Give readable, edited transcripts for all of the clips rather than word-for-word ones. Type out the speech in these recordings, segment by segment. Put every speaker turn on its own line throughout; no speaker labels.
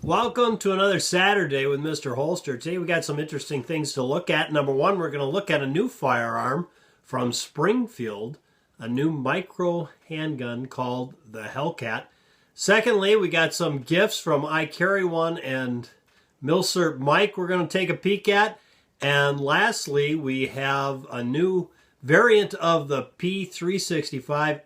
Welcome to another Saturday with MrHolster. Today we got some interesting things to look at. Number one, we're going to look at a new firearm from Springfield, a new micro handgun called the Hellcat. Secondly, we got some gifts from I Carry One and MrHolster Mike we're going to take a peek at. And lastly, we have a new variant of the P365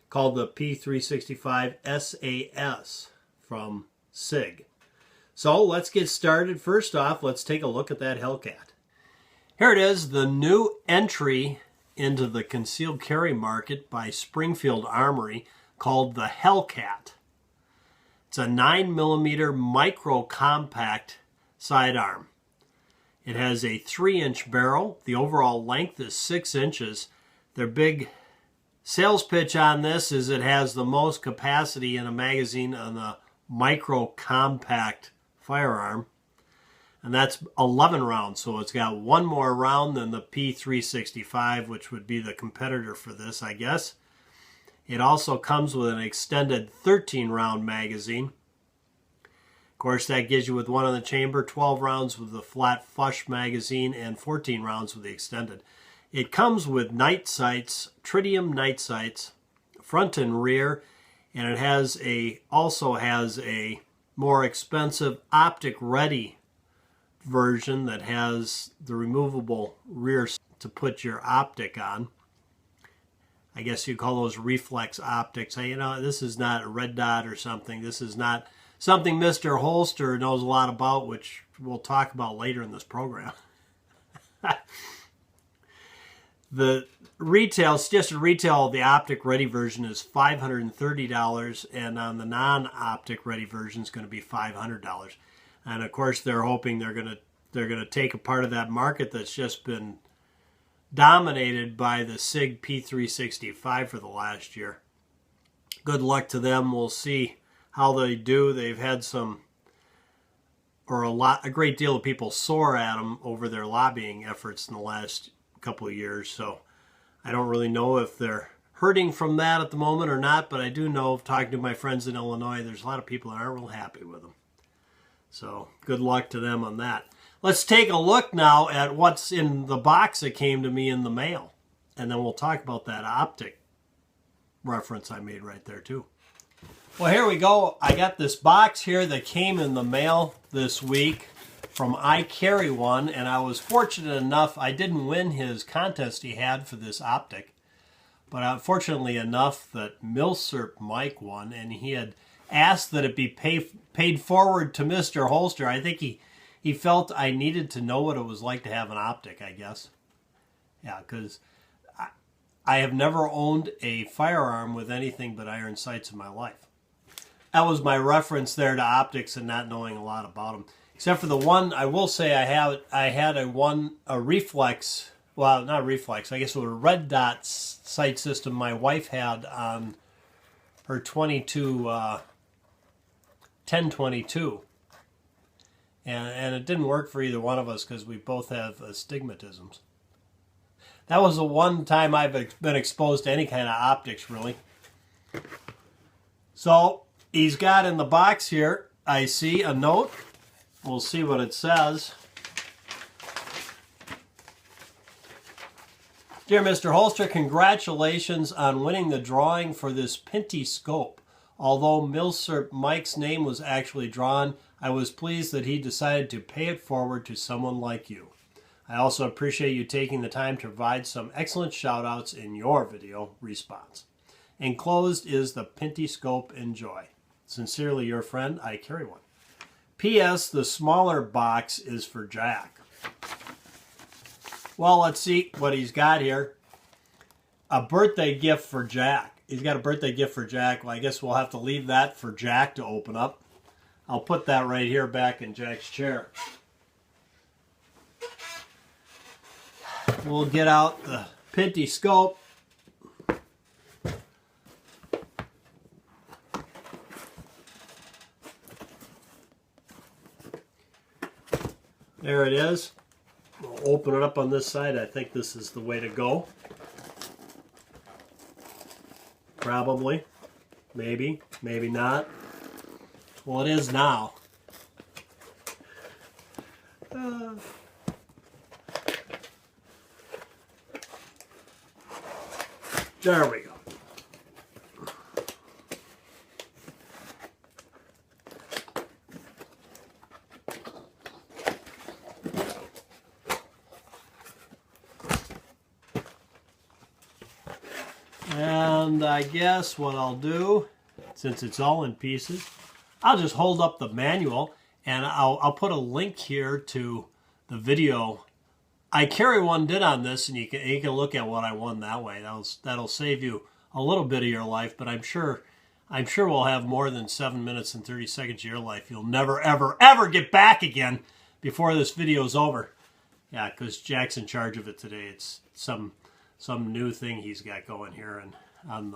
called the P365 SAS from Sig. So let's get started. First off, let's take a look at that Hellcat. Here it is, the new entry into the concealed carry market by Springfield Armory called the Hellcat. It's a 9mm micro compact sidearm. It has a 3-inch barrel. The overall length is 6 inches. Their big sales pitch on this is it has the most capacity in a magazine on the micro compact firearm, and that's 11 rounds, so it's got one more round than the P365, which would be the competitor for this, I guess. It also comes with an extended 13-round magazine. Of course, that gives you with one in the chamber, 12 rounds with the flat flush magazine, and 14 rounds with the extended. It comes with night sights, tritium night sights, front and rear, and it also has a more expensive optic ready version that has the removable rear to put your optic on. I guess you call those reflex optics. Hey, you know, this is not a red dot or something. This is not something MrHolster knows a lot about, which we'll talk about later in this program. The retail, suggested retail of the optic ready version is $530, and on the non-optic ready version is going to be $500. And of course, they're hoping they're going to take a part of that market that's just been dominated by the Sig P365 for the last year. Good luck to them. We'll see how they do. They've had a great deal of people sore at them over their lobbying efforts in the last couple of years, so I don't really know if they're hurting from that at the moment or not, but I do know, talking to my friends in Illinois, there's a lot of people that aren't real happy with them. So good luck to them on that. Let's take a look now at what's in the box that came to me in the mail, and then we'll talk about that optic reference I made right there too. Well, here we go. I got this box here that came in the mail this week from I Carry One, and I was fortunate enough, I didn't win his contest he had for this optic, but fortunately enough that MrHolster Mike won, and he had asked that it be paid forward to MrHolster. I think he felt I needed to know what it was like to have an optic, I guess. Yeah, because I have never owned a firearm with anything but iron sights in my life. That was my reference there to optics and not knowing a lot about them. Except for the one, I will say I had a reflex, well, not reflex, I guess it was a red dot sight system my wife had on her 1022. And it didn't work for either one of us because we both have astigmatisms. That was the one time I've been exposed to any kind of optics, really. So, he's got in the box here, I see a note. We'll see what it says. Dear MrHolster, congratulations on winning the drawing for this Pinty scope. Although MrHolster Mike's name was actually drawn, I was pleased that he decided to pay it forward to someone like you. I also appreciate you taking the time to provide some excellent shout-outs in your video response. Enclosed is the Pinty scope. Enjoy. Sincerely your friend, I Carry One. P.S. The smaller box is for Jack. Well, let's see what he's got here. A birthday gift for Jack. He's got a birthday gift for Jack. Well, I guess we'll have to leave that for Jack to open up. I'll put that right here back in Jack's chair. We'll get out the Pinty scope. There it is. We'll open it up on this side. I think this is the way to go. Probably. Maybe. Maybe not. Well, it is now. There we go. And I guess what I'll do, since it's all in pieces, I'll just hold up the manual and I'll put a link here to the video I Carry One did on this, and you can look at what I won that way. That'll save you a little bit of your life, but I'm sure we'll have more than 7 minutes and 30 seconds of your life you'll never ever ever get back again before this video's over. Yeah, because Jack's in charge of it today. It's some new thing he's got going here and on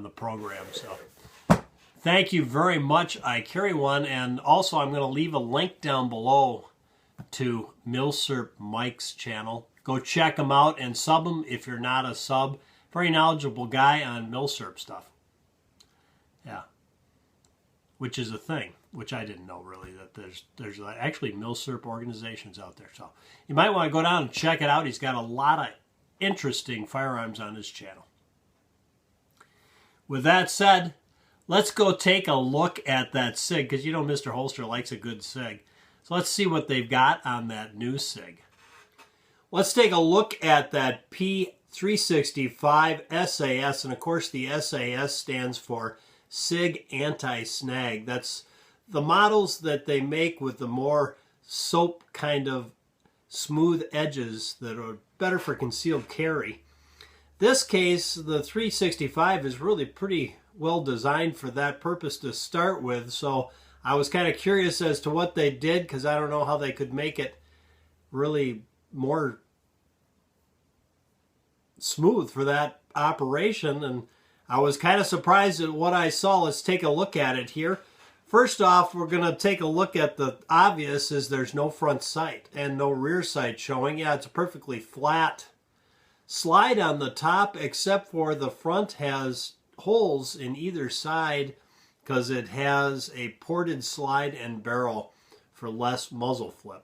the program. So thank you very much, I Carry One, and also I'm going to leave a link down below to MrHolster Mike's channel. Go check him out and sub him if you're not a sub. Very knowledgeable guy on MrHolster stuff. Yeah, which is a thing, which I didn't know really, that there's actually MrHolster organizations out there. So you might want to go down and check it out. He's got a lot of interesting firearms on his channel. With that said, let's go take a look at that SIG, because you know MrHolster likes a good SIG. So let's see what they've got on that new SIG. Let's take a look at that P365 SAS, and of course the SAS stands for SIG Anti-Snag. That's the models that they make with the more soap kind of smooth edges that are better for concealed carry. This case, the 365 is really pretty well designed for that purpose to start with, so I was kind of curious as to what they did, because I don't know how they could make it really more smooth for that operation, and I was kind of surprised at what I saw. Let's take a look at it here. First off, we're going to take a look at the obvious is there's no front sight and no rear sight showing. Yeah, it's a perfectly flat slide on the top, except for the front has holes in either side because it has a ported slide and barrel for less muzzle flip.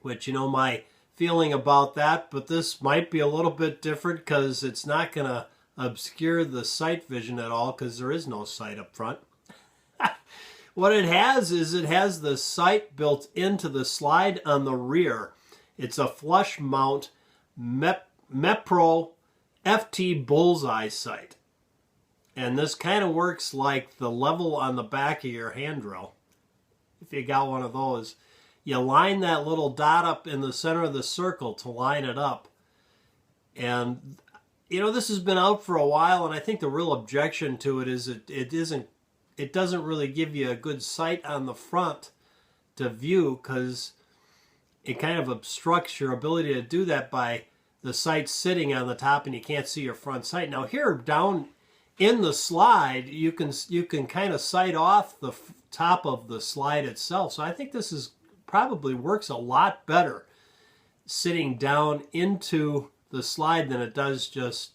Which, you know, my feeling about that, but this might be a little bit different because it's not going to obscure the sight vision at all because there is no sight up front. What it has is it has the sight built into the slide on the rear. It's a flush mount MEPRO FT bullseye sight. And this kind of works like the level on the back of your hand drill. If you got one of those, you line that little dot up in the center of the circle to line it up. And, you know, this has been out for a while, and I think the real objection to it is it doesn't really give you a good sight on the front to view, because it kind of obstructs your ability to do that by the sight sitting on the top and you can't see your front sight. Now here down in the slide, you can kind of sight off the top of the slide itself. So I think this is probably works a lot better sitting down into the slide than it does just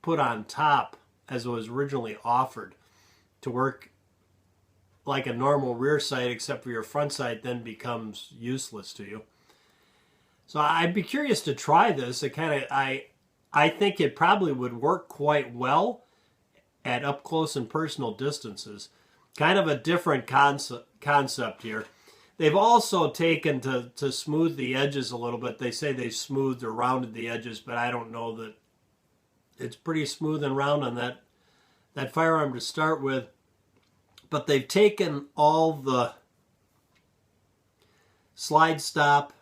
put on top as it was originally offered to work like a normal rear sight, except for your front sight then becomes useless to you. So I'd be curious to try this. I think it probably would work quite well at up close and personal distances. Kind of a different concept here. They've also taken to smooth the edges a little bit. They say they've smoothed or rounded the edges, but I don't know that it's pretty smooth and round on that firearm to start with. But they've taken all the slide stop.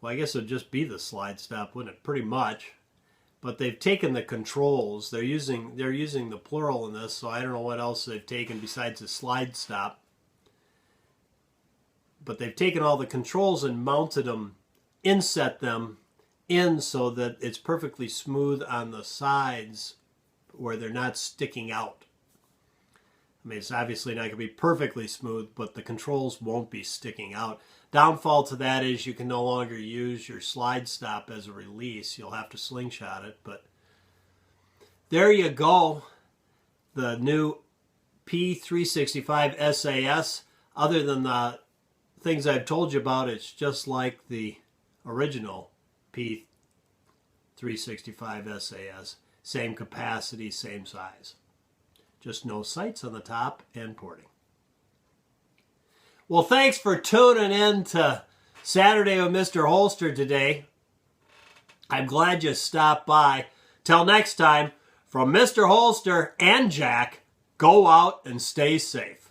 Well, I guess it would just be the slide stop, wouldn't it? Pretty much. But they've taken the controls. They're using the plural in this, so I don't know what else they've taken besides the slide stop. But they've taken all the controls and mounted them, inset them in so that it's perfectly smooth on the sides where they're not sticking out. I mean, it's obviously not going to be perfectly smooth, but the controls won't be sticking out. Downfall to that is you can no longer use your slide stop as a release. You'll have to slingshot it, but there you go. The new P365 SAS. other than the things I've told you about, it's just like the original P365 SAS. Same capacity, same size. Just no sights on the top and porting. Well, thanks for tuning in to Saturday with MrHolster today. I'm glad you stopped by. Till next time, from MrHolster and Jack, go out and stay safe.